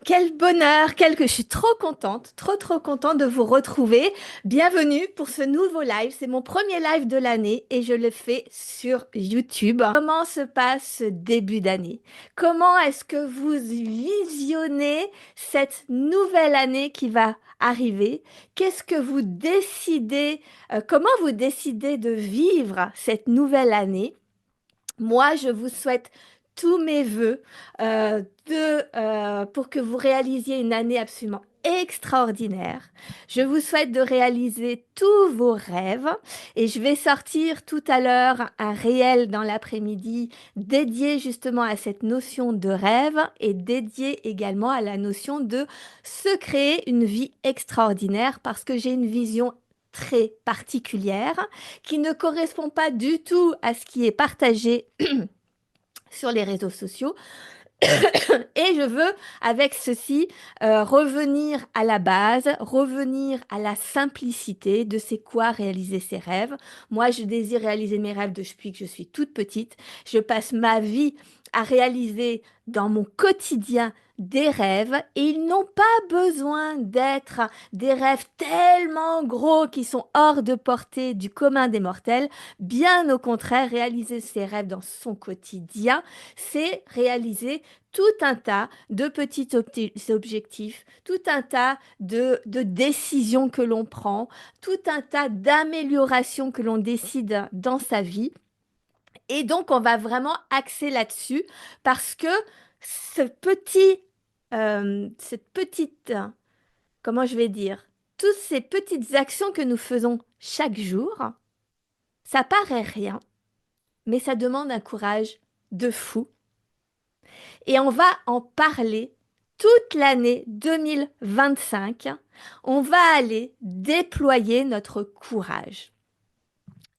Quel bonheur, je suis trop contente, trop contente de vous retrouver. Bienvenue pour ce nouveau live. C'est mon premier live de l'année et je le fais sur YouTube. Comment se passe ce début d'année? Comment est-ce que vous visionnez cette nouvelle année qui va arriver? Qu'est-ce que vous décidez, comment vous décidez de vivre cette nouvelle année? Moi, je vous souhaite tous mes voeux pour que vous réalisiez une année absolument extraordinaire. Je vous souhaite de réaliser tous vos rêves et je vais sortir tout à l'heure un réel dans l'après-midi dédié justement à cette notion de rêve et dédié également à la notion de se créer une vie extraordinaire parce que j'ai une vision très particulière qui ne correspond pas du tout à ce qui est partagé sur les réseaux sociaux. Et je veux, avec ceci, revenir à la base, revenir à la simplicité de c'est quoi réaliser ses rêves. Moi, je désire réaliser mes rêves depuis que je suis toute petite. Je passe ma vie à réaliser dans mon quotidien des rêves et ils n'ont pas besoin d'être des rêves tellement gros qui sont hors de portée du commun des mortels. Bien au contraire, réaliser ses rêves dans son quotidien, c'est réaliser tout un tas de petits objectifs, tout un tas de décisions que l'on prend, tout un tas d'améliorations que l'on décide dans sa vie. Et donc, on va vraiment axer là-dessus parce que cette petite, comment je vais dire, toutes ces petites actions que nous faisons chaque jour, ça paraît rien, mais ça demande un courage de fou. Et on va en parler toute l'année 2025. On va aller déployer notre courage.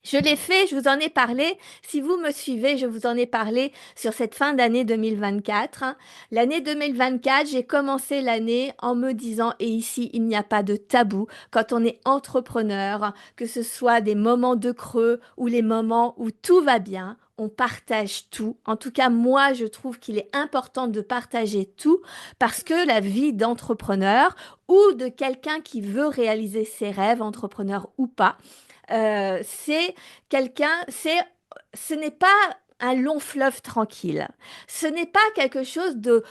Je l'ai fait, je vous en ai parlé. Si vous me suivez, je vous en ai parlé sur cette fin d'année 2024. L'année 2024, j'ai commencé l'année en me disant, et ici, il n'y a pas de tabou, quand on est entrepreneur, que ce soit des moments de creux ou les moments où tout va bien, on partage tout. En tout cas, moi, je trouve qu'il est important de partager tout parce que la vie d'entrepreneur ou de quelqu'un qui veut réaliser ses rêves, entrepreneur ou pas, c'est ce n'est pas un long fleuve tranquille. Ce n'est pas quelque chose de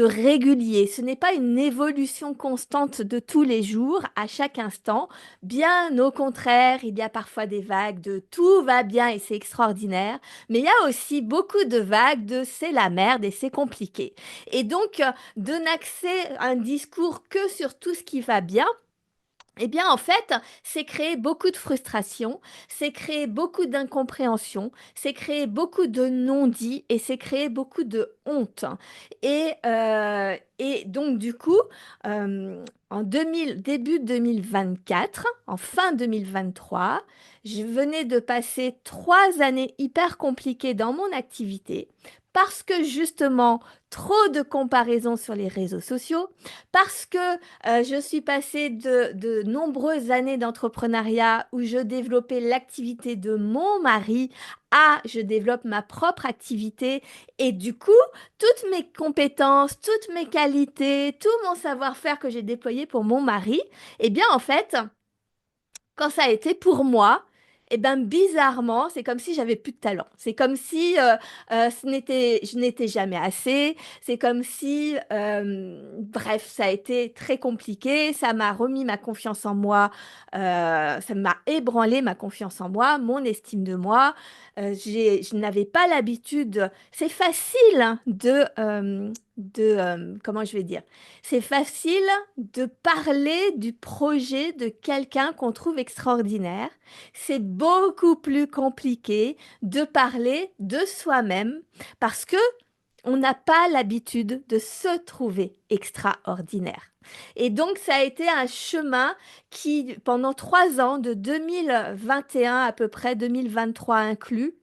régulier. Ce n'est pas une évolution constante de tous les jours, à chaque instant. Bien au contraire, il y a parfois des vagues de tout va bien et c'est extraordinaire. Mais il y a aussi beaucoup de vagues de c'est la merde et c'est compliqué. Et donc, de n'axer un discours que sur tout ce qui va bien, eh bien, en fait, c'est créer beaucoup de frustration, c'est créer beaucoup d'incompréhension, c'est créer beaucoup de non-dits et c'est créer beaucoup de honte. Et donc, du coup, en début 2024, en fin 2023, je venais de passer 3 années hyper compliquées dans mon activité parce que justement, trop de comparaisons sur les réseaux sociaux, parce que je suis passée de nombreuses années d'entrepreneuriat où je développais l'activité de mon mari à je développe ma propre activité et du coup, toutes mes compétences, toutes mes qualités, tout mon savoir-faire que j'ai déployé pour mon mari, eh bien en fait, quand ça a été pour moi, eh ben bizarrement, c'est comme si j'avais plus de talent. C'est comme si je n'étais jamais assez. C'est comme si, bref, ça a été très compliqué. Ça m'a remis ma confiance en moi. Ça m'a ébranlé ma confiance en moi, mon estime de moi. Je n'avais pas l'habitude. C'est facile hein, comment je vais dire? C'est facile de parler du projet de quelqu'un qu'on trouve extraordinaire. C'est beaucoup plus compliqué de parler de soi-même parce que on n'a pas l'habitude de se trouver extraordinaire. Et donc, ça a été un chemin qui, pendant 3 ans, de 2021 à peu près, 2023 inclus,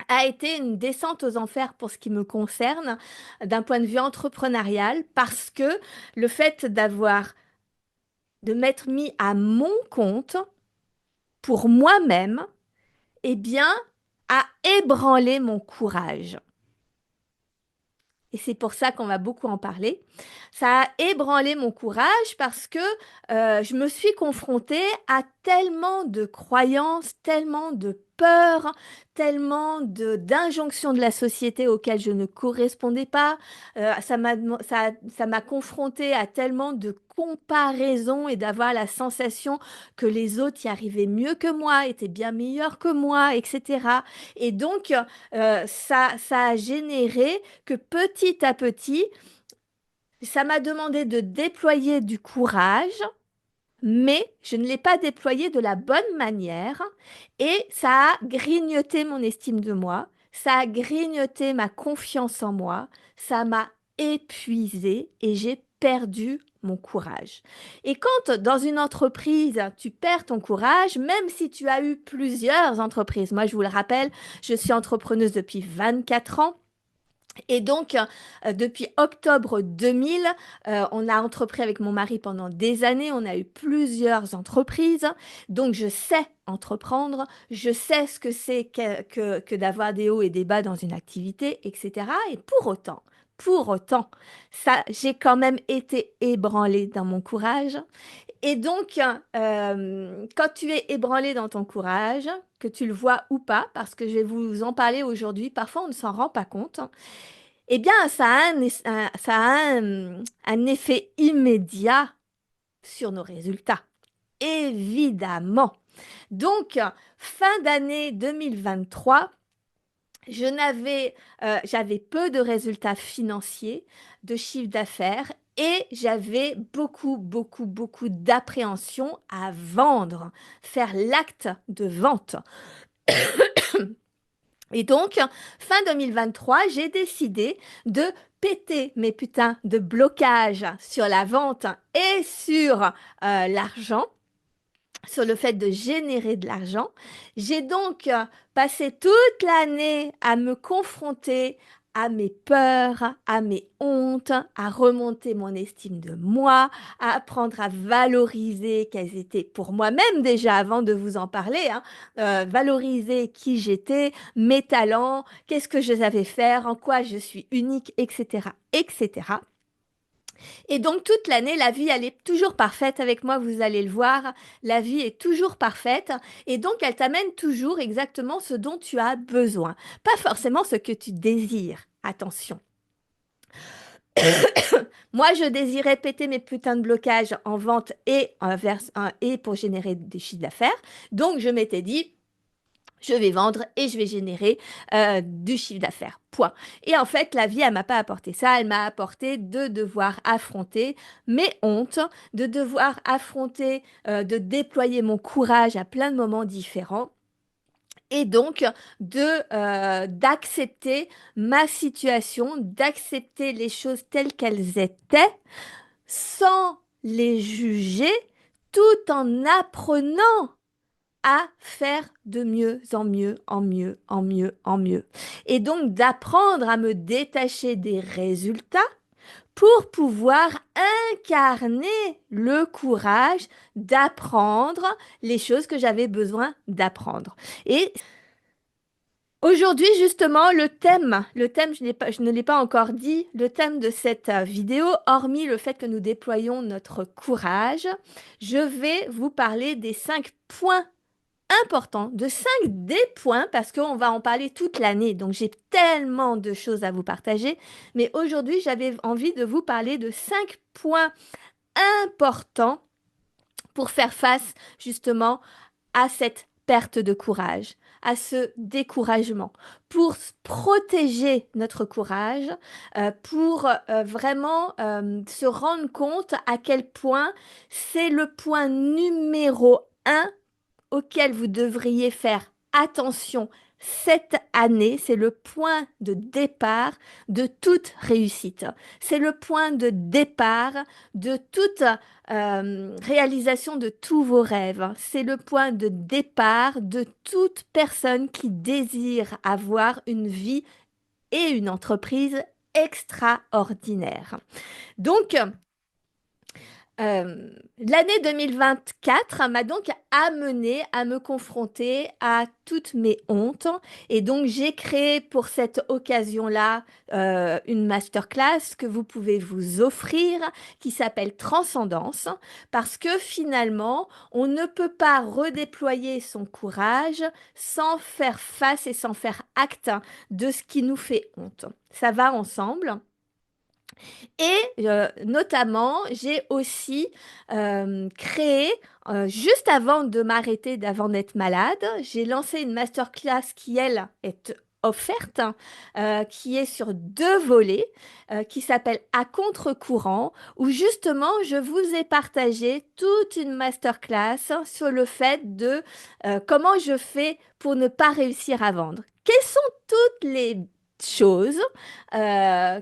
a été une descente aux enfers pour ce qui me concerne d'un point de vue entrepreneurial parce que le fait de m'être mis à mon compte pour moi-même, eh bien, a ébranlé mon courage. et c'est pour ça qu'on va beaucoup en parler. Ça a ébranlé mon courage parce que je me suis confrontée à tellement de croyances, tellement de peurs, tellement d'injonctions de la société auxquelles je ne correspondais pas. Ça m'a confrontée à tellement de comparaisons et d'avoir la sensation que les autres y arrivaient mieux que moi, étaient bien meilleurs que moi, etc. Et donc, ça a généré que petit à petit, ça m'a demandé de déployer du courage, mais je ne l'ai pas déployé de la bonne manière et ça a grignoté mon estime de moi, ça a grignoté ma confiance en moi, ça m'a épuisé et j'ai perdu mon courage. Et quand dans une entreprise, tu perds ton courage, même si tu as eu plusieurs entreprises, moi je vous le rappelle, je suis entrepreneuse depuis 24 ans. Et donc, depuis octobre 2000, on a entrepris avec mon mari pendant des années, on a eu plusieurs entreprises, donc je sais entreprendre, je sais ce que c'est que d'avoir des hauts et des bas dans une activité, etc. Et pour autant, ça, j'ai quand même été ébranlée dans mon courage. Et donc, quand tu es ébranlé dans ton courage, que tu le vois ou pas, parce que je vais vous en parler aujourd'hui, parfois on ne s'en rend pas compte, eh bien, ça a un effet immédiat sur nos résultats. Évidemment. Donc, fin d'année 2023, j'avais peu de résultats financiers, de chiffre d'affaires, et j'avais beaucoup, beaucoup, beaucoup d'appréhension à vendre, faire l'acte de vente. Et donc, fin 2023, j'ai décidé de péter mes putains de blocages sur la vente et sur l'argent, sur le fait de générer de l'argent. J'ai donc passé toute l'année à me confronter à mes peurs, à mes hontes, à remonter mon estime de moi, à apprendre à valoriser quelles étaient pour moi-même déjà avant de vous en parler, hein, valoriser qui j'étais, mes talents, qu'est-ce que je savais faire, en quoi je suis unique, etc., etc. Et donc toute l'année, la vie, elle est toujours parfaite avec moi, vous allez le voir. La vie est toujours parfaite et donc elle t'amène toujours exactement ce dont tu as besoin. Pas forcément ce que tu désires. Attention. Moi, je désirais péter mes putains de blocages en vente et pour générer des chiffres d'affaires. Donc je m'étais dit, je vais vendre et je vais générer du chiffre d'affaires. Point. Et en fait, la vie, elle m'a pas apporté ça. Elle m'a apporté de devoir affronter mes hontes, de devoir affronter, de déployer mon courage à plein de moments différents. Et donc, d'accepter ma situation, d'accepter les choses telles qu'elles étaient, sans les juger, tout en apprenant à faire de mieux en mieux, en mieux, en mieux, en mieux. Et donc d'apprendre à me détacher des résultats pour pouvoir incarner le courage d'apprendre les choses que j'avais besoin d'apprendre. Et aujourd'hui, justement, le thème, je ne l'ai pas encore dit, le thème de cette vidéo, hormis le fait que nous déployons notre courage, je vais vous parler des 5 points important, de 5 des points, parce qu'on va en parler toute l'année, donc j'ai tellement de choses à vous partager, mais aujourd'hui j'avais envie de vous parler de 5 points importants pour faire face justement à cette perte de courage, à ce découragement, pour protéger notre courage, pour vraiment se rendre compte à quel point c'est le point numéro un auquel vous devriez faire attention cette année, c'est le point de départ de toute réussite. C'est le point de départ de toute réalisation de tous vos rêves. C'est le point de départ de toute personne qui désire avoir une vie et une entreprise extraordinaire. Donc, L'année 2024 m'a donc amené à me confronter à toutes mes hontes et donc j'ai créé pour cette occasion-là une masterclass que vous pouvez vous offrir qui s'appelle Transcendance parce que finalement on ne peut pas redéployer son courage sans faire face et sans faire acte de ce qui nous fait honte. Ça va ensemble. Et notamment, j'ai aussi créé, juste avant de m'arrêter, d'avant d'être malade, j'ai lancé une masterclass qui, elle, est offerte, hein, qui est sur 2 volets, qui s'appelle À contre-courant, où justement, je vous ai partagé toute une masterclass sur le fait de comment je fais pour ne pas réussir à vendre. Quelles sont toutes les choses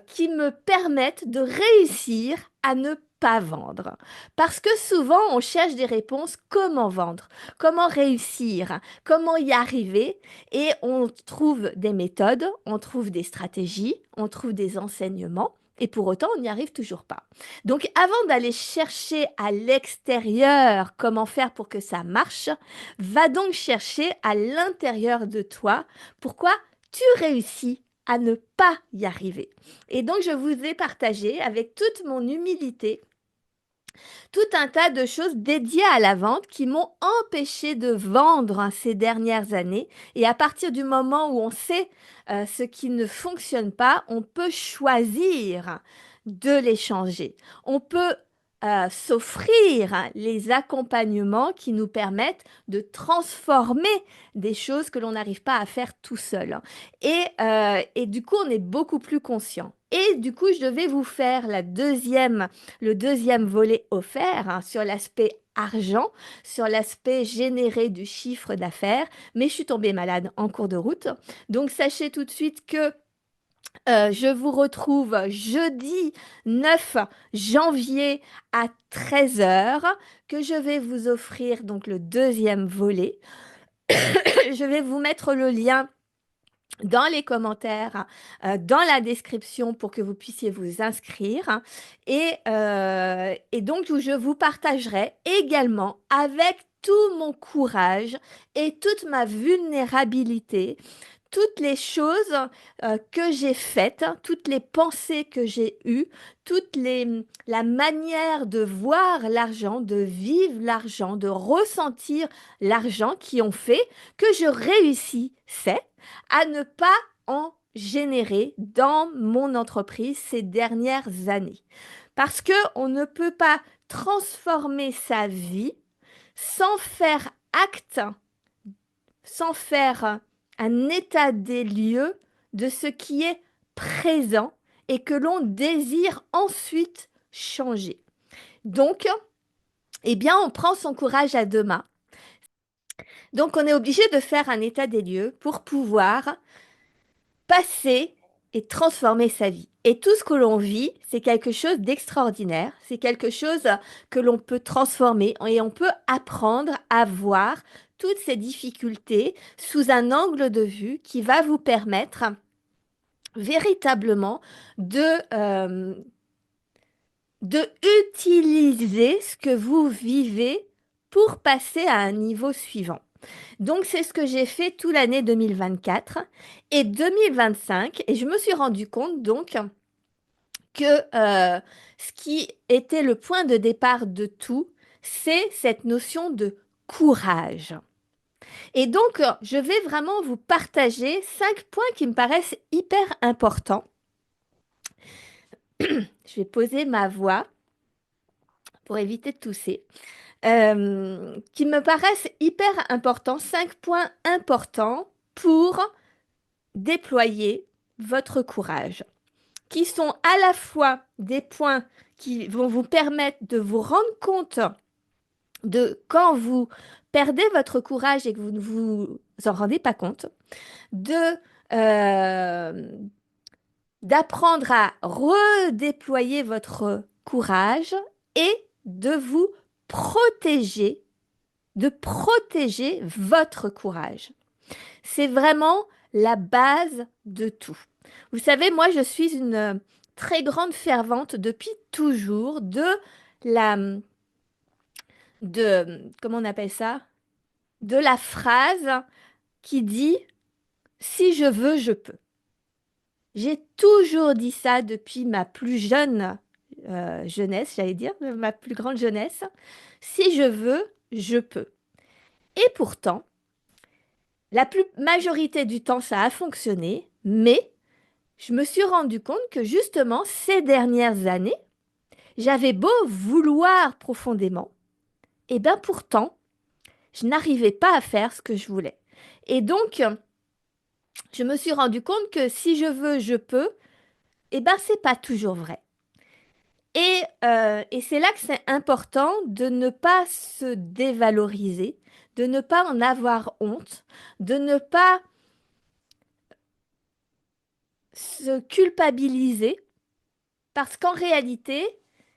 qui me permettent de réussir à ne pas vendre. Parce que souvent, on cherche des réponses, comment vendre, comment réussir, comment y arriver, et on trouve des méthodes, on trouve des stratégies, on trouve des enseignements. Et pour autant, on n'y arrive toujours pas. Donc, avant d'aller chercher à l'extérieur comment faire pour que ça marche, va donc chercher à l'intérieur de toi pourquoi tu réussis à ne pas y arriver. Et donc, je vous ai partagé avec toute mon humilité tout un tas de choses dédiées à la vente qui m'ont empêché de vendre ces dernières années. Et à partir du moment où on sait ce qui ne fonctionne pas, on peut choisir de les changer. On peut s'offrir les accompagnements qui nous permettent de transformer des choses que l'on n'arrive pas à faire tout seul. Et du coup, on est beaucoup plus conscient. Et du coup, je vais vous faire le deuxième volet offert hein, sur l'aspect argent, sur l'aspect généré du chiffre d'affaires. Mais je suis tombée malade en cours de route. Donc, sachez tout de suite que je vous retrouve jeudi 9 janvier à 13 heures, que je vais vous offrir donc le deuxième volet. Je vais vous mettre le lien dans les commentaires, dans la description pour que vous puissiez vous inscrire. Et donc, où je vous partagerai également avec tout mon courage et toute ma vulnérabilité toutes les choses que j'ai faites, toutes les pensées que j'ai eues, la manière de voir l'argent, de vivre l'argent, de ressentir l'argent qui ont fait que je réussissais à ne pas en générer dans mon entreprise ces dernières années. Parce que on ne peut pas transformer sa vie sans faire acte sans faire un état des lieux de ce qui est présent et que l'on désire ensuite changer. Donc, eh bien, on prend son courage à 2 mains. Donc, on est obligé de faire un état des lieux pour pouvoir passer et transformer sa vie. Et tout ce que l'on vit, c'est quelque chose d'extraordinaire, c'est quelque chose que l'on peut transformer et on peut apprendre à voir toutes ces difficultés sous un angle de vue qui va vous permettre véritablement euh, de utiliser ce que vous vivez pour passer à un niveau suivant. Donc, c'est ce que j'ai fait toute l'année 2024 et 2025. Et je me suis rendu compte donc que ce qui était le point de départ de tout, c'est cette notion de courage. Et donc, je vais vraiment vous partager 5 points qui me paraissent hyper importants. Je vais poser ma voix pour éviter de tousser. Qui me paraissent hyper importants, 5 points importants pour déployer votre courage, qui sont à la fois des points qui vont vous permettre de vous rendre compte de quand vous perdez votre courage et que vous ne vous en rendez pas compte, de d'apprendre à redéployer votre courage et de vous protéger, de protéger votre courage. C'est vraiment la base de tout. Vous savez, moi, je suis une très grande fervente depuis toujours de la, comment on appelle ça? De la phrase qui dit si je veux, je peux. J'ai toujours dit ça depuis ma plus jeune jeunesse, j'allais dire, ma plus grande jeunesse. Si je veux, je peux. Et pourtant, la plus majorité du temps, ça a fonctionné, mais je me suis rendu compte que justement, ces dernières années, j'avais beau vouloir profondément, et bien pourtant, je n'arrivais pas à faire ce que je voulais. Et donc, je me suis rendu compte que si je veux, je peux, et ben c'est pas toujours vrai. Et c'est là que c'est important de ne pas se dévaloriser, de ne pas en avoir honte, de ne pas se culpabiliser, parce qu'en réalité,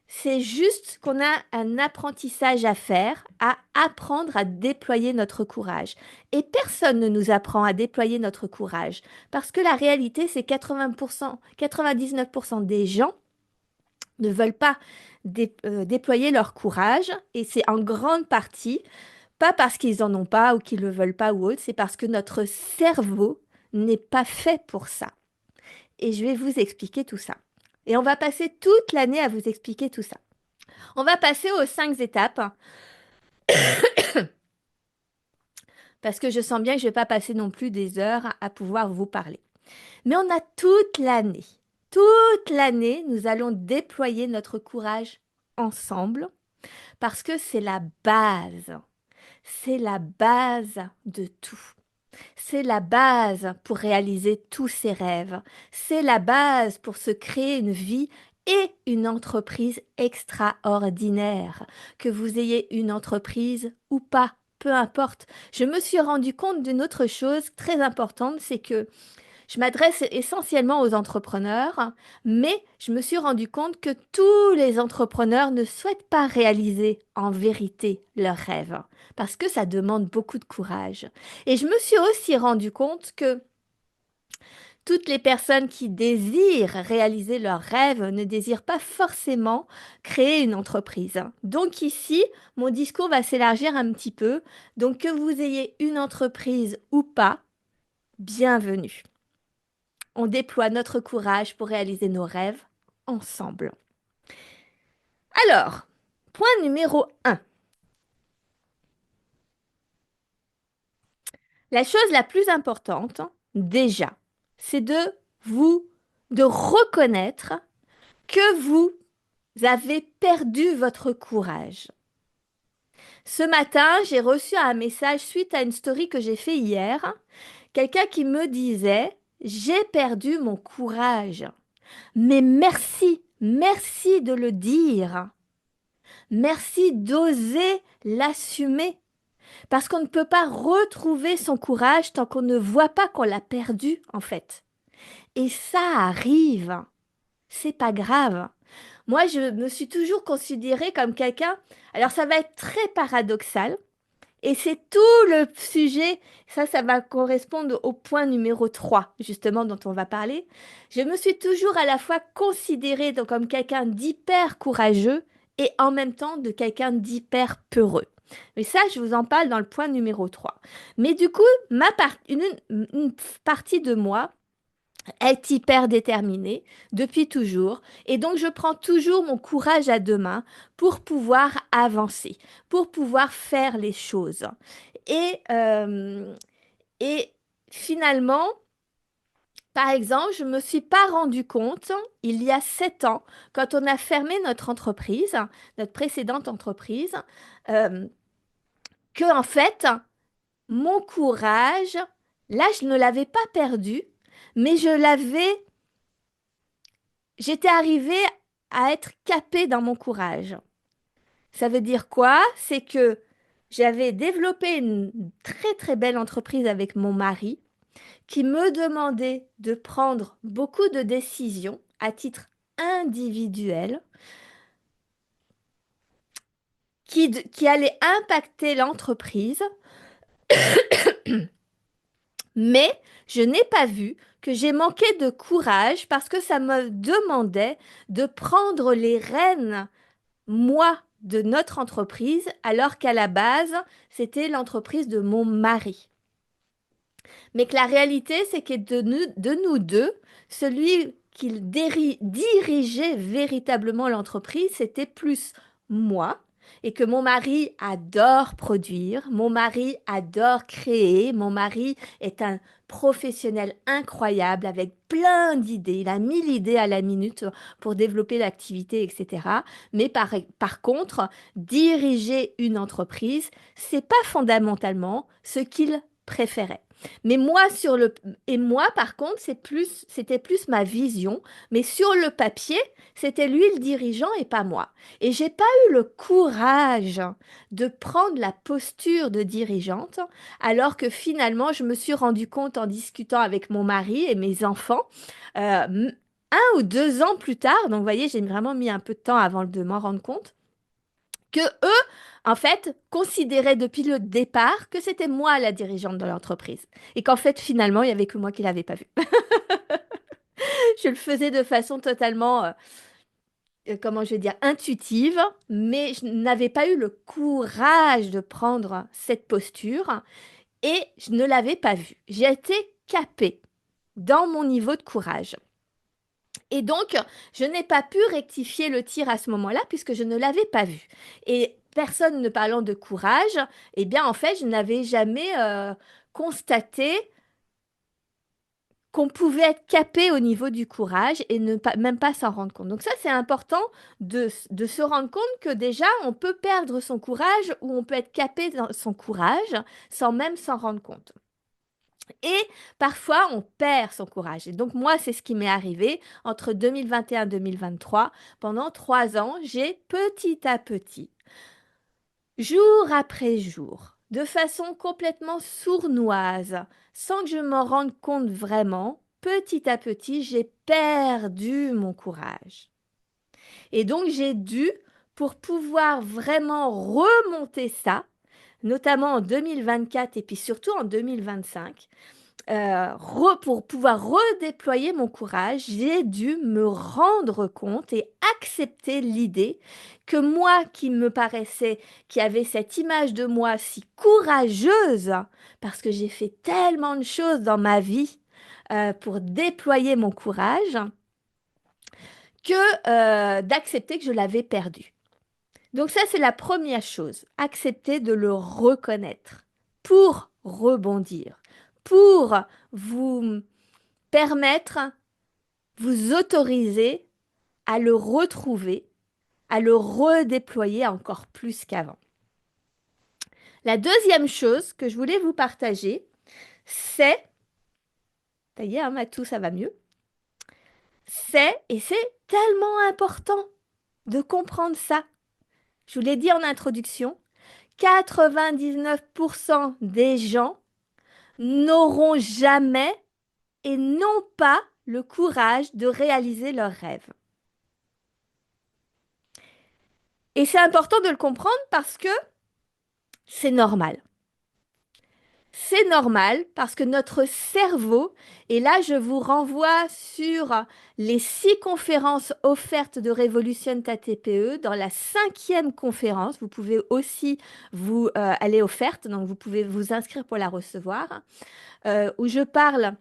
c'est juste qu'on a un apprentissage à faire, à apprendre à déployer notre courage. Et personne ne nous apprend à déployer notre courage, parce que la réalité, c'est 80%, 99% des gens ne veulent pas déployer leur courage, et c'est en grande partie pas parce qu'ils en ont pas ou qu'ils le veulent pas ou autre, c'est parce que notre cerveau n'est pas fait pour ça. Et je vais vous expliquer tout ça. Et on va passer toute l'année à vous expliquer tout ça. On va passer aux 5 étapes parce que je sens bien que je ne vais pas passer non plus des heures à pouvoir vous parler. Mais on a toute l'année. Toute l'année, nous allons déployer notre courage ensemble parce que c'est la base. C'est la base de tout. C'est la base pour réaliser tous ses rêves. C'est la base pour se créer une vie et une entreprise extraordinaire. Que vous ayez une entreprise ou pas, peu importe. Je me suis rendu compte d'une autre chose très importante, c'est que je m'adresse essentiellement aux entrepreneurs, mais je me suis rendu compte que tous les entrepreneurs ne souhaitent pas réaliser en vérité leurs rêves, parce que ça demande beaucoup de courage. Et je me suis aussi rendu compte que toutes les personnes qui désirent réaliser leurs rêves ne désirent pas forcément créer une entreprise. Donc ici, mon discours va s'élargir un petit peu. Donc que vous ayez une entreprise ou pas, bienvenue. On déploie notre courage pour réaliser nos rêves ensemble. Alors, point numéro 1. La chose la plus importante, déjà, c'est de reconnaître que vous avez perdu votre courage. Ce matin, j'ai reçu un message suite à une story que j'ai fait hier. Quelqu'un qui me disait, j'ai perdu mon courage. Mais merci, merci de le dire. Merci d'oser l'assumer. Parce qu'on ne peut pas retrouver son courage tant qu'on ne voit pas qu'on l'a perdu, en fait. Et ça arrive. C'est pas grave. Moi, je me suis toujours considérée comme quelqu'un. Alors, ça va être très paradoxal. Et c'est tout le sujet. Ça va correspondre au point numéro 3, justement, dont on va parler. Je me suis toujours à la fois considérée comme quelqu'un d'hyper courageux et en même temps de quelqu'un d'hyper peureux. Mais ça, je vous en parle dans le point numéro 3. Mais du coup, une partie de moi est hyper déterminée depuis toujours. Et donc, je prends toujours mon courage à deux mains pour pouvoir avancer, pour pouvoir faire les choses. Et, euh, et finalement, par exemple, je ne me suis pas rendu compte, il y a 7 ans, quand on a fermé notre entreprise, notre précédente entreprise, euh, que en fait, mon courage, là, je ne l'avais pas perdu, mais j'étais arrivée à être capée dans mon courage. Ça veut dire quoi? C'est que j'avais développé une très très belle entreprise avec mon mari qui me demandait de prendre beaucoup de décisions à titre individuel qui allaient impacter l'entreprise, mais je n'ai pas vu que j'ai manqué de courage parce que ça me demandait de prendre les rênes moi de notre entreprise, alors qu'à la base, c'était l'entreprise de mon mari. Mais que la réalité, c'est que de nous deux, celui qui dirigeait véritablement l'entreprise, c'était plus moi. Et que mon mari adore produire, mon mari adore créer, mon mari est un professionnel incroyable avec plein d'idées. Il a 1000 idées à la minute pour développer l'activité, etc. Mais par contre, diriger une entreprise, c'est pas fondamentalement ce qu'il préférait. Mais moi, moi, par contre, c'était plus ma vision. Mais sur le papier, c'était lui le dirigeant et pas moi. Et j'ai pas eu le courage de prendre la posture de dirigeante, alors que finalement, je me suis rendu compte en discutant avec mon mari et mes enfants, 1 ou 2 ans plus tard, donc vous voyez, j'ai vraiment mis un peu de temps avant de m'en rendre compte, que eux, en fait, considéraient depuis le départ que c'était moi la dirigeante de l'entreprise. Et qu'en fait, finalement, il n'y avait que moi qui ne l'avais pas vu. Je le faisais de façon totalement, comment je vais dire, intuitive, mais je n'avais pas eu le courage de prendre cette posture et je ne l'avais pas vu. J'ai été capée dans mon niveau de courage. Et donc, je n'ai pas pu rectifier le tir à ce moment-là puisque je ne l'avais pas vu. Et personne ne parlant de courage, eh bien, en fait, je n'avais jamais constaté qu'on pouvait être capé au niveau du courage et ne pas, même pas s'en rendre compte. Donc ça, c'est important de se rendre compte que déjà, on peut perdre son courage ou on peut être capé dans son courage sans même s'en rendre compte. Et parfois, on perd son courage. Et donc, moi, c'est ce qui m'est arrivé entre 2021 et 2023. Pendant 3 ans, j'ai petit à petit, jour après jour, de façon complètement sournoise, sans que je m'en rende compte vraiment, petit à petit, j'ai perdu mon courage. Et donc, j'ai dû, pour pouvoir vraiment remonter ça, notamment en 2024 et puis surtout en 2025, pour pouvoir redéployer mon courage, j'ai dû me rendre compte et accepter l'idée que moi qui me paraissais, qui avait cette image de moi si courageuse, parce que j'ai fait tellement de choses dans ma vie pour déployer mon courage, que d'accepter que je l'avais perdu. Donc ça, c'est la première chose, accepter de le reconnaître pour rebondir, pour vous permettre, vous autoriser à le retrouver, à le redéployer encore plus qu'avant. La deuxième chose que je voulais vous partager, c'est, ça y est, hein, Matou, ça va mieux, et c'est tellement important de comprendre ça. Je vous l'ai dit en introduction, 99% des gens n'auront jamais et n'ont pas le courage de réaliser leurs rêves. Et c'est important de le comprendre parce que c'est normal. C'est normal parce que notre cerveau, et là je vous renvoie sur les 6 conférences offertes de Revolution TPE, dans la 5e conférence, vous pouvez aussi elle est offerte, donc vous pouvez vous inscrire pour la recevoir, où je parle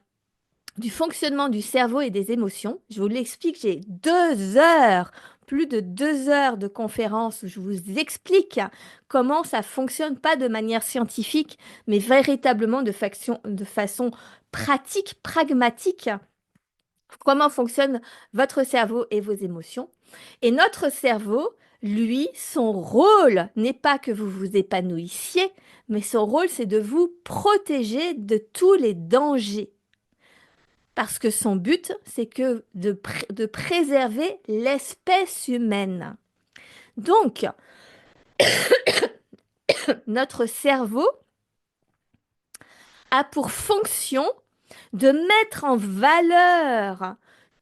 du fonctionnement du cerveau et des émotions. Je vous l'explique, j'ai 2 heures, plus de 2 heures de conférence où je vous explique comment ça fonctionne, pas de manière scientifique, mais véritablement de façon pratique, pragmatique, comment fonctionne votre cerveau et vos émotions. Et notre cerveau, lui, son rôle n'est pas que vous vous épanouissiez, mais son rôle, c'est de vous protéger de tous les dangers. Parce que son but, c'est que de préserver l'espèce humaine. Donc, notre cerveau a pour fonction de mettre en valeur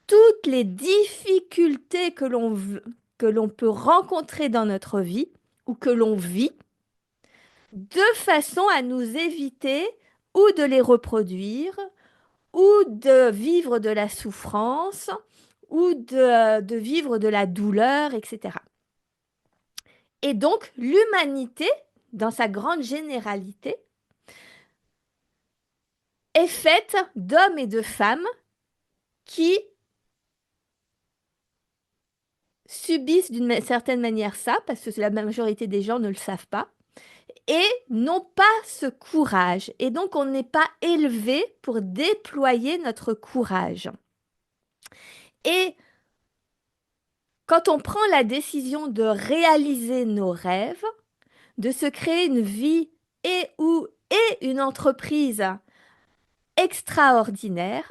toutes les difficultés que l'on peut rencontrer dans notre vie ou que l'on vit, de façon à nous éviter ou de les reproduire, ou de vivre de la souffrance, ou de vivre de la douleur, etc. Et donc, l'humanité, dans sa grande généralité, est faite d'hommes et de femmes qui subissent d'une certaine manière ça, parce que la majorité des gens ne le savent pas, et n'ont pas ce courage. Et donc, on n'est pas élevé pour déployer notre courage. Et quand on prend la décision de réaliser nos rêves, de se créer une vie et une entreprise extraordinaire,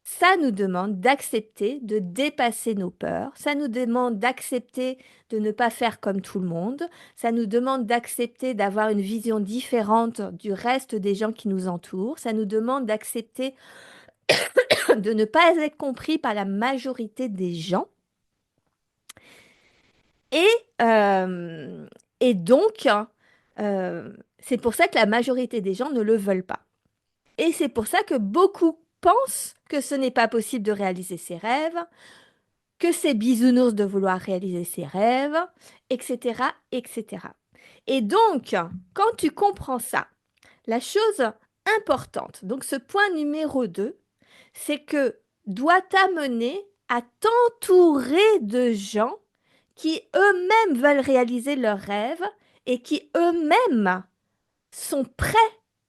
ça nous demande d'accepter de dépasser nos peurs, ça nous demande d'accepter de ne pas faire comme tout le monde, ça nous demande d'accepter d'avoir une vision différente du reste des gens qui nous entourent, ça nous demande d'accepter de ne pas être compris par la majorité des gens. Et, euh, et donc, c'est pour ça que la majorité des gens ne le veulent pas. Et c'est pour ça que beaucoup pensent que ce n'est pas possible de réaliser ses rêves, que c'est bisounours de vouloir réaliser ses rêves, etc., etc. Et donc, quand tu comprends ça, la chose importante, donc ce point numéro 2, c'est que doit t'amener à t'entourer de gens qui eux-mêmes veulent réaliser leurs rêves et qui eux-mêmes sont prêts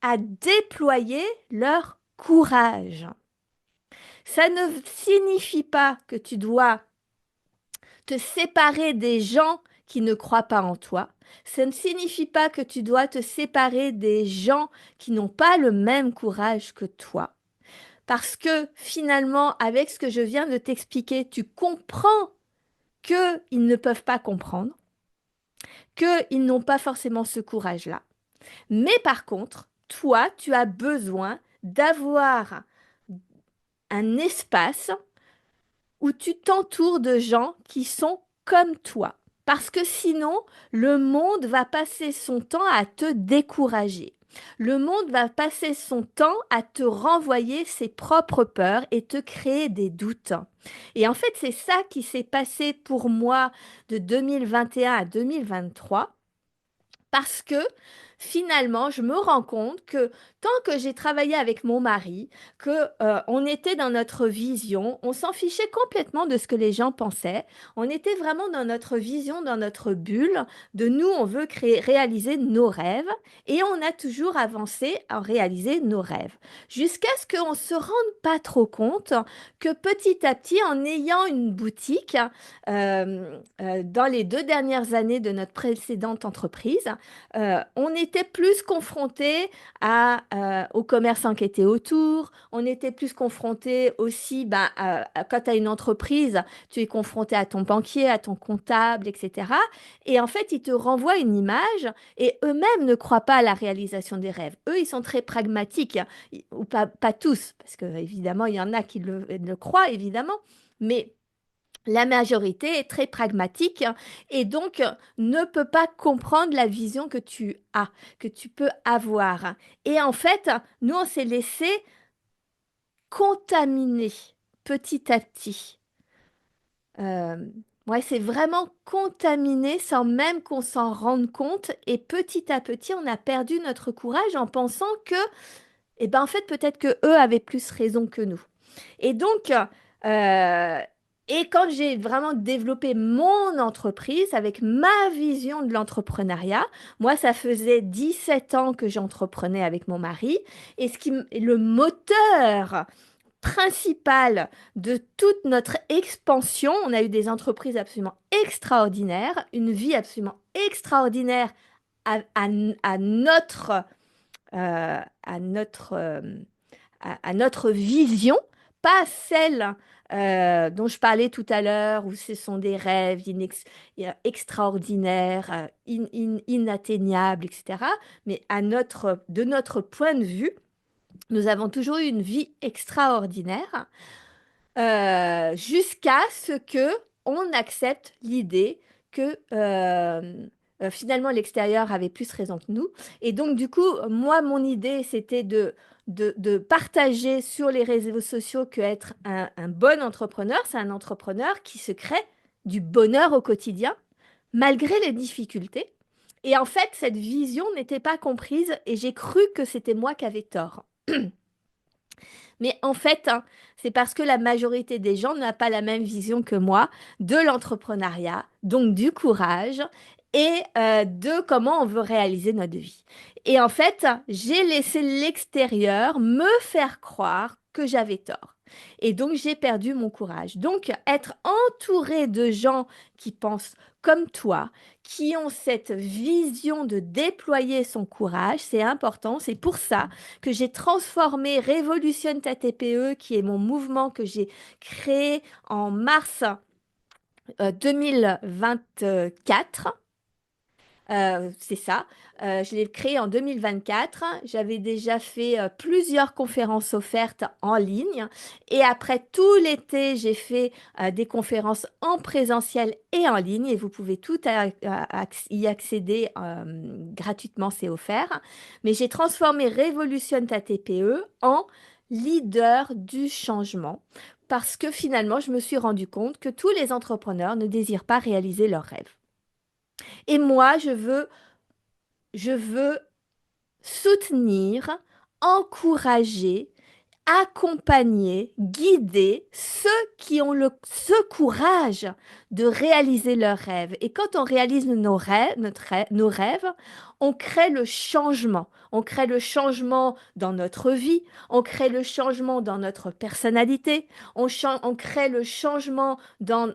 à déployer leur courage. Ça ne signifie pas que tu dois te séparer des gens qui ne croient pas en toi. Ça ne signifie pas que tu dois te séparer des gens qui n'ont pas le même courage que toi. Parce que finalement, avec ce que je viens de t'expliquer, tu comprends qu'ils ne peuvent pas comprendre, qu'ils n'ont pas forcément ce courage-là. Mais par contre, toi, tu as besoin d'avoir un espace où tu t'entoures de gens qui sont comme toi. Parce que sinon, le monde va passer son temps à te décourager. Le monde va passer son temps à te renvoyer ses propres peurs et te créer des doutes. Et en fait, c'est ça qui s'est passé pour moi de 2021 à 2023. Parce que finalement, je me rends compte que tant que j'ai travaillé avec mon mari, que on était dans notre vision, on s'en fichait complètement de ce que les gens pensaient. On était vraiment dans notre vision, dans notre bulle. De nous, on veut créer, réaliser nos rêves et on a toujours avancé à réaliser nos rêves. Jusqu'à ce qu'on se rende pas trop compte que petit à petit, en ayant une boutique, dans les 2 dernières années de notre précédente entreprise, on était plus confronté aux commerçants qui étaient autour, on était plus confronté aussi, quand tu as une entreprise, tu es confronté à ton banquier, à ton comptable, etc. Et en fait, ils te renvoient une image et eux-mêmes ne croient pas à la réalisation des rêves. Eux, ils sont très pragmatiques, ou pas tous, parce que évidemment, il y en a qui le croient, évidemment, mais la majorité est très pragmatique et donc ne peut pas comprendre la vision que tu as, que tu peux avoir. Et en fait, nous, on s'est laissé contaminer petit à petit. Euh, ouais, c'est vraiment contaminé sans même qu'on s'en rende compte. Et petit à petit, on a perdu notre courage en pensant que, eh ben, en fait, peut-être que eux avaient plus raison que nous. Et donc, euh, et quand j'ai vraiment développé mon entreprise avec ma vision de l'entrepreneuriat, moi, ça faisait 17 ans que j'entreprenais avec mon mari. Et le moteur principal de toute notre expansion, on a eu des entreprises absolument extraordinaires, une vie absolument extraordinaire à, à- à notre, à notre à notre vision, pas celle dont je parlais tout à l'heure, où ce sont des rêves extraordinaires, inatteignables, etc. Mais de notre point de vue, nous avons toujours eu une vie extraordinaire jusqu'à ce que on accepte l'idée que finalement l'extérieur avait plus raison que nous. Et donc du coup, moi, mon idée, c'était de partager sur les réseaux sociaux que être un bon entrepreneur, c'est un entrepreneur qui se crée du bonheur au quotidien, malgré les difficultés. Et en fait, cette vision n'était pas comprise et j'ai cru que c'était moi qui avais tort. Mais en fait, hein, c'est parce que la majorité des gens n'a pas la même vision que moi de l'entrepreneuriat, donc du courage et de comment on veut réaliser notre vie. Et en fait, j'ai laissé l'extérieur me faire croire que j'avais tort. Et donc, j'ai perdu mon courage. Donc, être entouré de gens qui pensent comme toi, qui ont cette vision de déployer son courage, c'est important. C'est pour ça que j'ai transformé Révolutionne ta TPE, qui est mon mouvement que j'ai créé en mars 2024. C'est ça. Je l'ai créé en 2024. J'avais déjà fait plusieurs conférences offertes en ligne. Et après tout l'été, j'ai fait des conférences en présentiel et en ligne. Et vous pouvez tout y accéder gratuitement, c'est offert. Mais j'ai transformé Révolutionne ta TPE en leader du changement. Parce que finalement, je me suis rendu compte que tous les entrepreneurs ne désirent pas réaliser leurs rêves. Et moi, je veux soutenir, encourager, accompagner, guider ceux qui ont ce courage de réaliser leurs rêves. Et quand on réalise nos rêves, on crée le changement. On crée le changement dans notre vie, on crée le changement dans notre personnalité, on crée le changement dans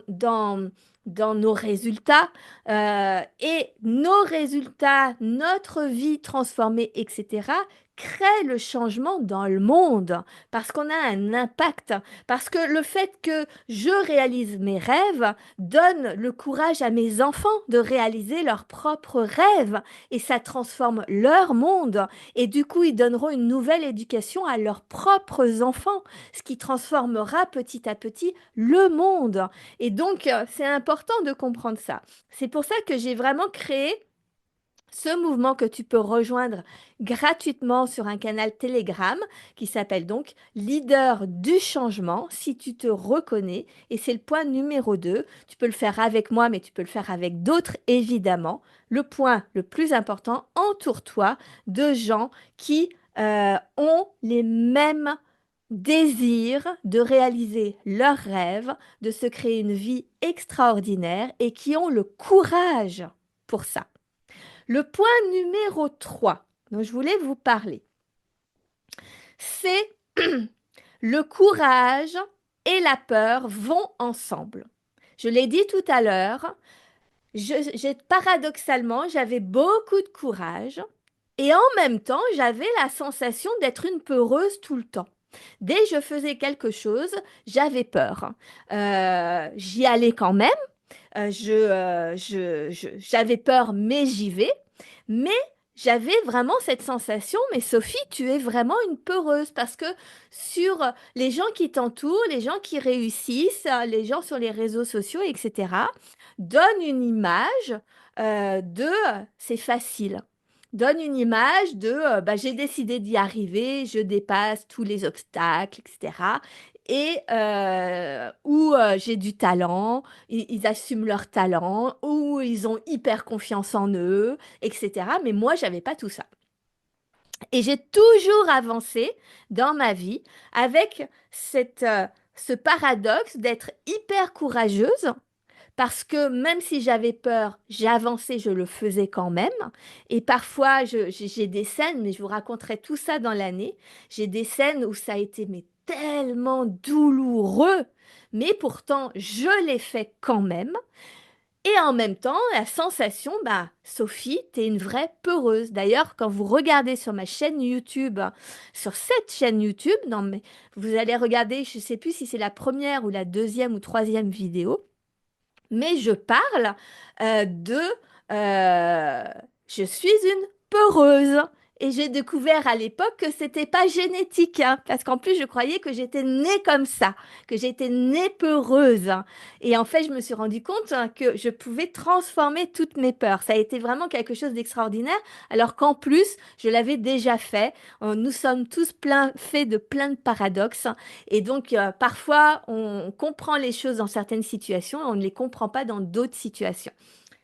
nos résultats. Et nos résultats, notre vie transformée, etc., crée le changement dans le monde parce qu'on a un impact, parce que le fait que je réalise mes rêves donne le courage à mes enfants de réaliser leurs propres rêves et ça transforme leur monde et du coup ils donneront une nouvelle éducation à leurs propres enfants, ce qui transformera petit à petit le monde. Et donc c'est important de comprendre ça. C'est pour ça que j'ai vraiment créé ce mouvement que tu peux rejoindre gratuitement sur un canal Telegram qui s'appelle donc Leader du changement si tu te reconnais. Et c'est le point numéro 2. Tu peux le faire avec moi, mais tu peux le faire avec d'autres évidemment. Le point le plus important, entoure-toi de gens qui ont les mêmes désirs de réaliser leurs rêves, de se créer une vie extraordinaire et qui ont le courage pour ça. Le point numéro 3 dont je voulais vous parler, c'est le courage et la peur vont ensemble. Je l'ai dit tout à l'heure, paradoxalement, j'avais beaucoup de courage et en même temps, j'avais la sensation d'être une peureuse tout le temps. Dès que je faisais quelque chose, j'avais peur. J'y allais quand même. J'avais peur, mais j'y vais. Mais j'avais vraiment cette sensation, mais Sophie, tu es vraiment une peureuse parce que sur les gens qui t'entourent, les gens qui réussissent, les gens sur les réseaux sociaux, etc., donnent une image de c'est facile. Donne une image de bah, j'ai décidé d'y arriver, je dépasse tous les obstacles, etc. Et où j'ai du talent, ils assument leur talent, où ils ont hyper confiance en eux, etc. Mais moi, j'avais pas tout ça. Et j'ai toujours avancé dans ma vie avec ce paradoxe d'être hyper courageuse parce que même si j'avais peur, j'avançais, je le faisais quand même. Et parfois, j'ai des scènes, mais je vous raconterai tout ça dans l'année. J'ai des scènes où ça a été mais tellement douloureux, mais pourtant, je l'ai fait quand même. Et en même temps, la sensation, bah, Sophie, t'es une vraie peureuse. D'ailleurs, quand vous regardez sur ma chaîne YouTube, sur cette chaîne YouTube, non, mais vous allez regarder, je ne sais plus si c'est la première ou la deuxième ou troisième vidéo, mais je parle de euh, je suis une peureuse. Et j'ai découvert à l'époque que c'était pas génétique, hein, parce qu'en plus je croyais que j'étais née comme ça, que j'étais née peureuse, hein. Et en fait, je me suis rendu compte hein, que je pouvais transformer toutes mes peurs. Ça a été vraiment quelque chose d'extraordinaire, alors qu'en plus, je l'avais déjà fait. Nous sommes tous faits de plein de paradoxes. Et donc, parfois, on comprend les choses dans certaines situations et on ne les comprend pas dans d'autres situations.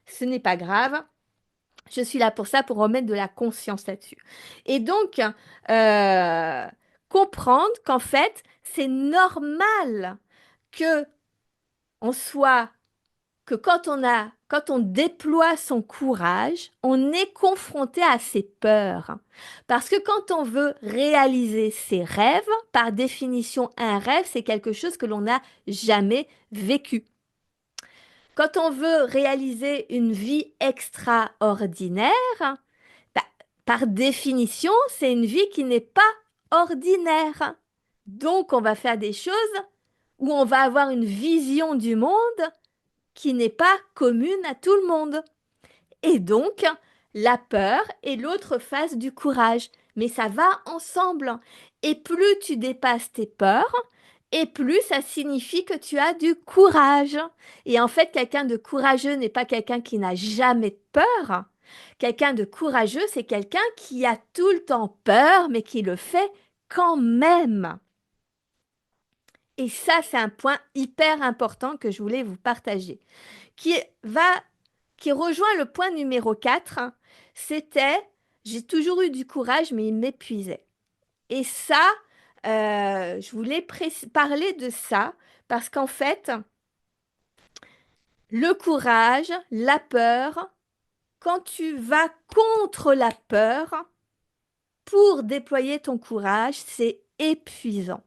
ce n'est pas grave. Je suis là pour ça, pour remettre de la conscience là-dessus. Et donc, comprendre qu'en fait, c'est normal que on soit, que quand on déploie son courage, on est confronté à ses peurs. Parce que quand on veut réaliser ses rêves, par définition, un rêve, c'est quelque chose que l'on n'a jamais vécu. Quand on veut réaliser une vie extraordinaire, bah, par définition, c'est une vie qui n'est pas ordinaire. Donc, on va faire des choses où on va avoir une vision du monde qui n'est pas commune à tout le monde. Et donc, la peur est l'autre face du courage. Mais ça va ensemble. Et plus tu dépasses tes peurs, et plus ça signifie que tu as du courage. Et en fait, quelqu'un de courageux n'est pas quelqu'un qui n'a jamais peur. Quelqu'un de courageux, c'est quelqu'un qui a tout le temps peur, mais qui le fait quand même. Et ça, c'est un point hyper important que je voulais vous partager, qui va, qui rejoint le point numéro 4. C'était, j'ai toujours eu du courage, mais il m'épuisait. Et ça, je voulais parler de ça parce qu'en fait, le courage, la peur, quand tu vas contre la peur pour déployer ton courage, c'est épuisant.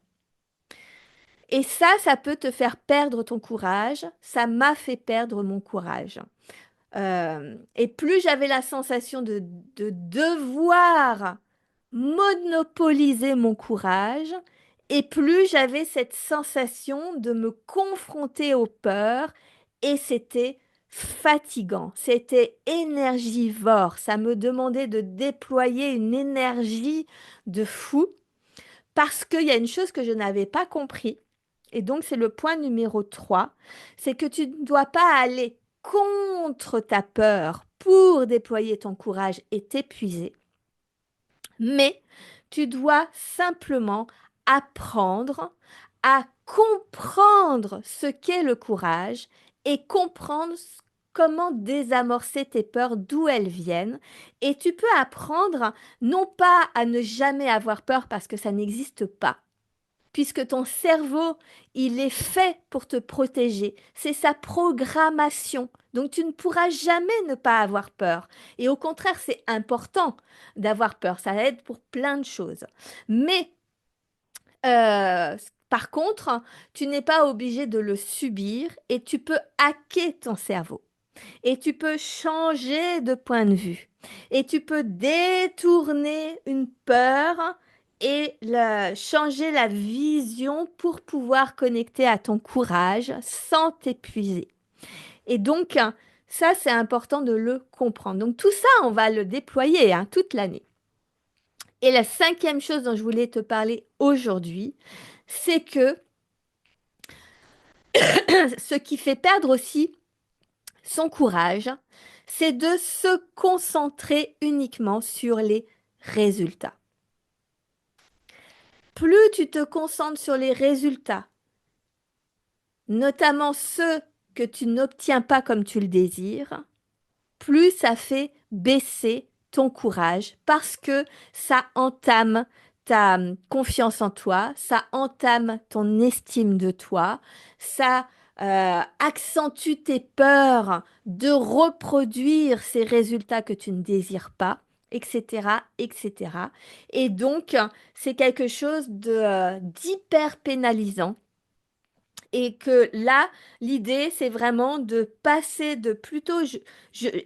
Et ça peut te faire perdre ton courage. Ça m'a fait perdre mon courage. Et plus j'avais la sensation de devoir monopoliser mon courage, et plus j'avais cette sensation de me confronter aux peurs, et c'était fatigant, c'était énergivore, ça me demandait de déployer une énergie de fou, parce qu'il y a une chose que je n'avais pas compris, et donc c'est le point numéro 3, c'est que tu ne dois pas aller contre ta peur pour déployer ton courage et t'épuiser, mais tu dois simplement apprendre à comprendre ce qu'est le courage et comprendre comment désamorcer tes peurs, d'où elles viennent. Et tu peux apprendre non pas à ne jamais avoir peur parce que ça n'existe pas, puisque ton cerveau, il est fait pour te protéger. C'est sa programmation. Donc tu ne pourras jamais ne pas avoir peur. Et au contraire, c'est important d'avoir peur. Ça aide pour plein de choses. Mais euh, par contre, tu n'es pas obligé de le subir et tu peux hacker ton cerveau et tu peux changer de point de vue et tu peux détourner une peur et changer la vision pour pouvoir connecter à ton courage sans t'épuiser. Et donc, ça, c'est important de le comprendre. Donc, tout ça, on va le déployer toute l'année. Et la cinquième chose dont je voulais te parler aujourd'hui, c'est que ce qui fait perdre aussi son courage, c'est de se concentrer uniquement sur les résultats. Plus tu te concentres sur les résultats, notamment ceux que tu n'obtiens pas comme tu le désires, plus ça fait baisser ton courage parce que ça entame ta confiance en toi, ça entame ton estime de toi, ça accentue tes peurs de reproduire ces résultats que tu ne désires pas, etc., etc. Et donc, c'est quelque chose d'hyper pénalisant et que là, l'idée, c'est vraiment de passer de plutôt,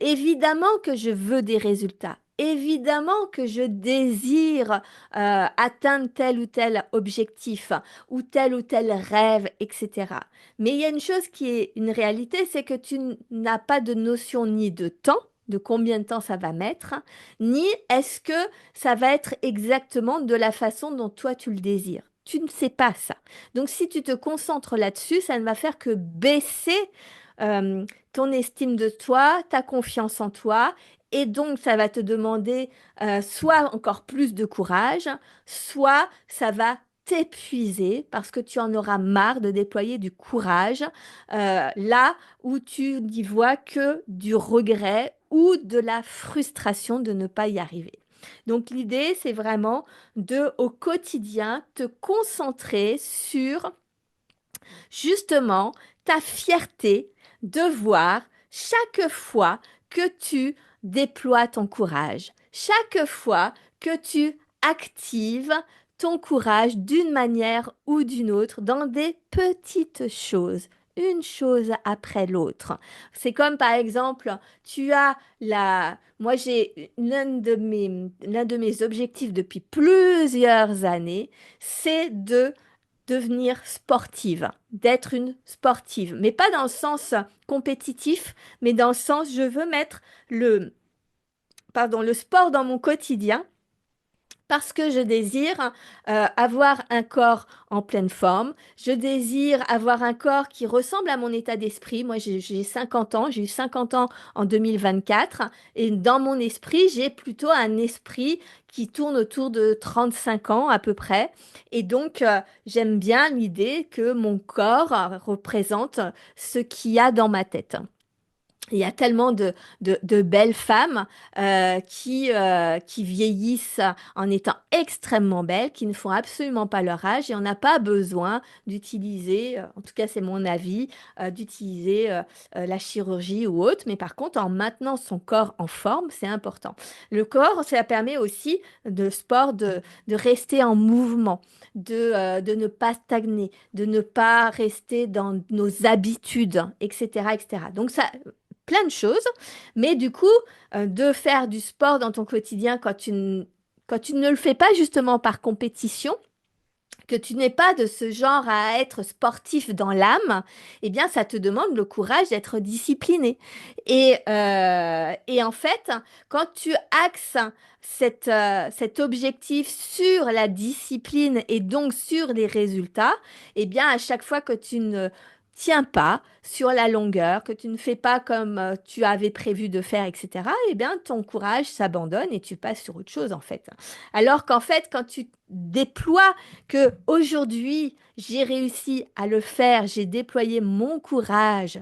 évidemment que je veux des résultats, évidemment que je désire atteindre tel ou tel objectif ou tel rêve, etc. Mais il y a une chose qui est une réalité, c'est que tu n'as pas de notion ni de temps, de combien de temps ça va mettre, ni est-ce que ça va être exactement de la façon dont toi tu le désires. Tu ne sais pas ça. Donc, si tu te concentres là-dessus, ça ne va faire que baisser ton estime de toi, ta confiance en toi. Et donc, ça va te demander soit encore plus de courage, soit ça va t'épuiser parce que tu en auras marre de déployer du courage là où tu n'y vois que du regret ou de la frustration de ne pas y arriver. Donc l'idée, c'est vraiment de, au quotidien, te concentrer sur justement ta fierté de voir chaque fois que tu déploies ton courage, chaque fois que tu actives ton courage d'une manière ou d'une autre dans des petites choses, une chose après l'autre. C'est comme par exemple, tu as la... Moi, j'ai l'un de mes objectifs depuis plusieurs années, c'est de devenir sportive, d'être une sportive, mais pas dans le sens compétitif, mais dans le sens je veux mettre le sport dans mon quotidien parce que je désire avoir un corps en pleine forme, je désire avoir un corps qui ressemble à mon état d'esprit. Moi, j'ai 50 ans, j'ai eu 50 ans en 2024, et dans mon esprit, j'ai plutôt un esprit qui tourne autour de 35 ans à peu près. Et donc, j'aime bien l'idée que mon corps représente ce qu'il y a dans ma tête. Il y a tellement de belles femmes qui vieillissent en étant extrêmement belles, qui ne font absolument pas leur âge, et on n'a pas besoin d'utiliser, en tout cas c'est mon avis, d'utiliser la chirurgie ou autre, mais par contre en maintenant son corps en forme, c'est important. Le corps, ça permet aussi de sport de rester en mouvement, de ne pas stagner, de ne pas rester dans nos habitudes, etc., etc. Donc ça, plein de choses, mais du coup, de faire du sport dans ton quotidien quand tu ne le fais pas justement par compétition, que tu n'es pas de ce genre à être sportif dans l'âme, eh bien, ça te demande le courage d'être discipliné. Et en fait, quand tu axes cet objectif sur la discipline et donc sur les résultats, eh bien, à chaque fois que tu ne tiens pas sur la longueur, que tu ne fais pas comme tu avais prévu de faire, etc., eh bien, ton courage s'abandonne et tu passes sur autre chose, en fait. Alors qu'en fait, quand tu déploies que aujourd'hui j'ai réussi à le faire, j'ai déployé mon courage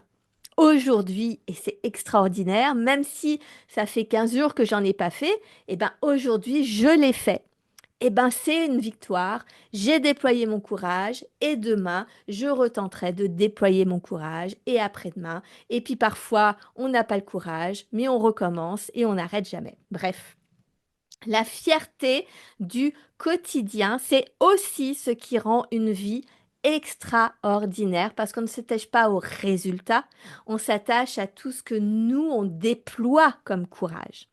aujourd'hui et c'est extraordinaire, même si ça fait 15 jours que j'en ai pas fait, et ben aujourd'hui je l'ai fait. Et ben c'est une victoire, j'ai déployé mon courage et demain je retenterai de déployer mon courage et après-demain. Et puis parfois on n'a pas le courage, mais on recommence et on n'arrête jamais. Bref. La fierté du quotidien, c'est aussi ce qui rend une vie extraordinaire parce qu'on ne s'attache pas au résultat, on s'attache à tout ce que nous, on déploie comme courage.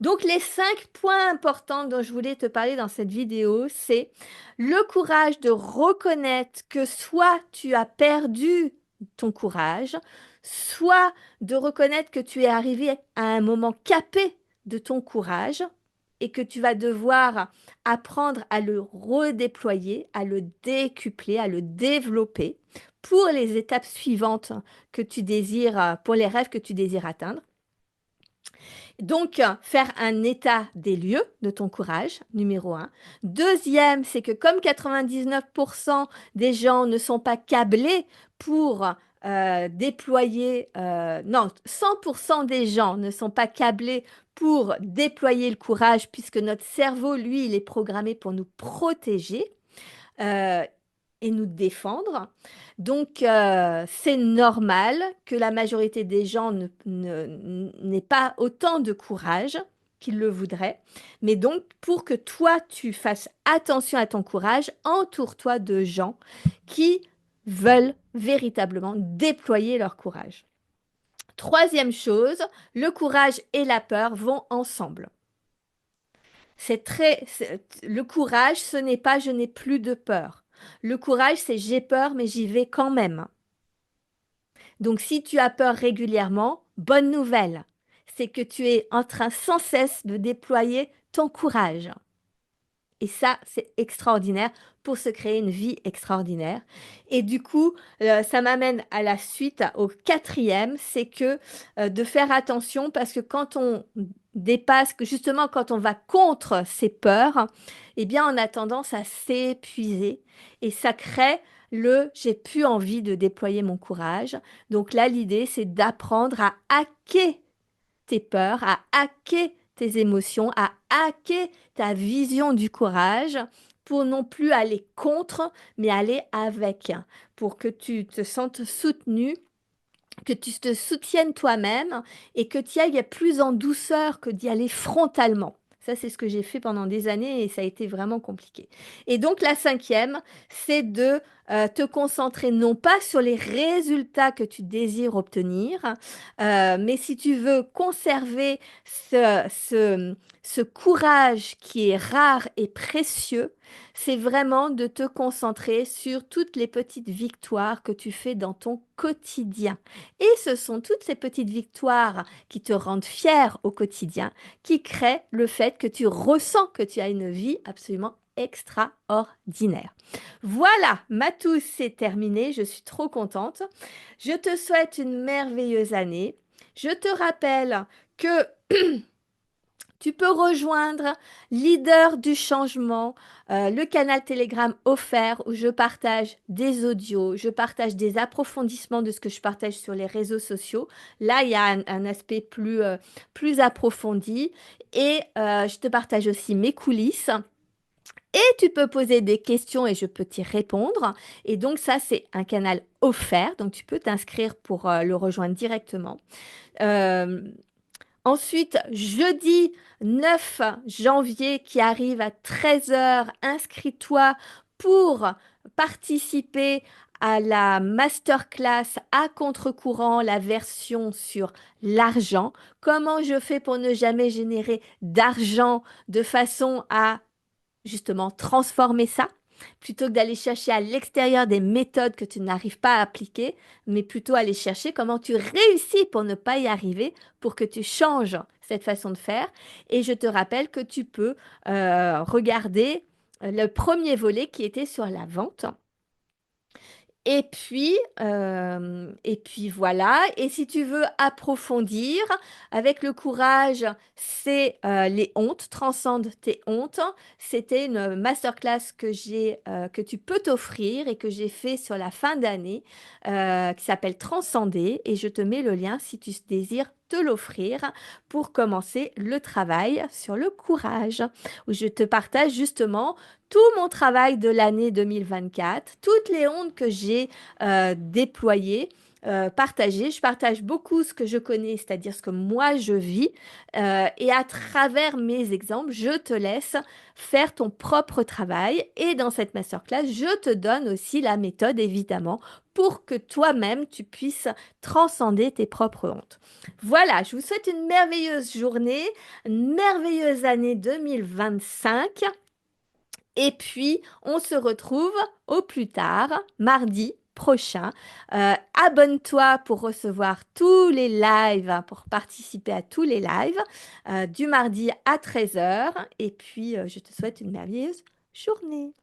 Donc les 5 points importants dont je voulais te parler dans cette vidéo, c'est le courage de reconnaître que soit tu as perdu ton courage, soit de reconnaître que tu es arrivé à un moment capé de ton courage et que tu vas devoir apprendre à le redéployer, à le décupler, à le développer pour les étapes suivantes que tu désires, pour les rêves que tu désires atteindre. Donc, faire un état des lieux de ton courage, numéro un. Deuxième, c'est que comme 99% des gens ne sont pas câblés pour déployer, non, 100% des gens ne sont pas câblés pour déployer le courage, puisque notre cerveau, lui, il est programmé pour nous protéger. Euh, et nous défendre. Donc, c'est normal que la majorité des gens n'aient pas autant de courage qu'ils le voudraient. Mais donc, pour que toi, tu fasses attention à ton courage, entoure-toi de gens qui veulent véritablement déployer leur courage. Troisième chose, le courage et la peur vont ensemble. Le courage, ce n'est pas je n'ai plus de peur. Le courage, c'est j'ai peur, mais j'y vais quand même. Donc, si tu as peur régulièrement, bonne nouvelle, c'est que tu es en train sans cesse de déployer ton courage. Et ça, c'est extraordinaire pour se créer une vie extraordinaire. Et du coup, ça m'amène à la suite, au quatrième, c'est que de faire attention parce que quand on dépasse, que justement quand on va contre ses peurs, eh bien on a tendance à s'épuiser et ça crée le j'ai plus envie de déployer mon courage. Donc là, l'idée, c'est d'apprendre à hacker tes peurs, à hacker tes émotions, à hacker ta vision du courage pour non plus aller contre, mais aller avec, pour que tu te sentes soutenu, que tu te soutiennes toi-même et que tu y ailles plus en douceur que d'y aller frontalement. Ça, c'est ce que j'ai fait pendant des années et ça a été vraiment compliqué. Et donc, la cinquième, c'est de te concentrer non pas sur les résultats que tu désires obtenir, mais si tu veux conserver ce courage qui est rare et précieux, c'est vraiment de te concentrer sur toutes les petites victoires que tu fais dans ton quotidien. Et ce sont toutes ces petites victoires qui te rendent fier au quotidien, qui créent le fait que tu ressens que tu as une vie absolument extraordinaire. Voilà, Matou, c'est terminé. Je suis trop contente. Je te souhaite une merveilleuse année. Je te rappelle que tu peux rejoindre Leader du changement, le canal Telegram offert où je partage des audios, je partage des approfondissements de ce que je partage sur les réseaux sociaux. Là, il y a un aspect plus approfondi et je te partage aussi mes coulisses. Et tu peux poser des questions et je peux t'y répondre. Et donc ça, c'est un canal offert, donc tu peux t'inscrire pour le rejoindre directement. Euh, Ensuite, jeudi 9 janvier qui arrive à 13 heures, inscris-toi pour participer à la masterclass à contre-courant, la version sur l'argent. Comment je fais pour ne jamais générer d'argent de façon à justement transformer ça, plutôt que d'aller chercher à l'extérieur des méthodes que tu n'arrives pas à appliquer, mais plutôt aller chercher comment tu réussis pour ne pas y arriver, pour que tu changes cette façon de faire. Et je te rappelle que tu peux regarder le premier volet qui était sur la vente. Et puis voilà. Et si tu veux approfondir, avec le courage, c'est les hontes, transcende tes hontes. C'était une masterclass que tu peux t'offrir et que j'ai fait sur la fin d'année, qui s'appelle Transcender. Et je te mets le lien si tu désires te l'offrir pour commencer le travail sur le courage, où je te partage justement tout mon travail de l'année 2024, toutes les ondes que j'ai déployées, partagées. Je partage beaucoup ce que je connais, c'est-à-dire ce que moi je vis. Et à travers mes exemples, je te laisse faire ton propre travail. Et dans cette masterclass, je te donne aussi la méthode, évidemment, pour que toi-même, tu puisses transcender tes propres hontes. Voilà, je vous souhaite une merveilleuse journée, une merveilleuse année 2025. Et puis, on se retrouve au plus tard, mardi prochain. Abonne-toi pour recevoir tous les lives, pour participer à tous les lives du mardi à 13 heures. Et puis, je te souhaite une merveilleuse journée.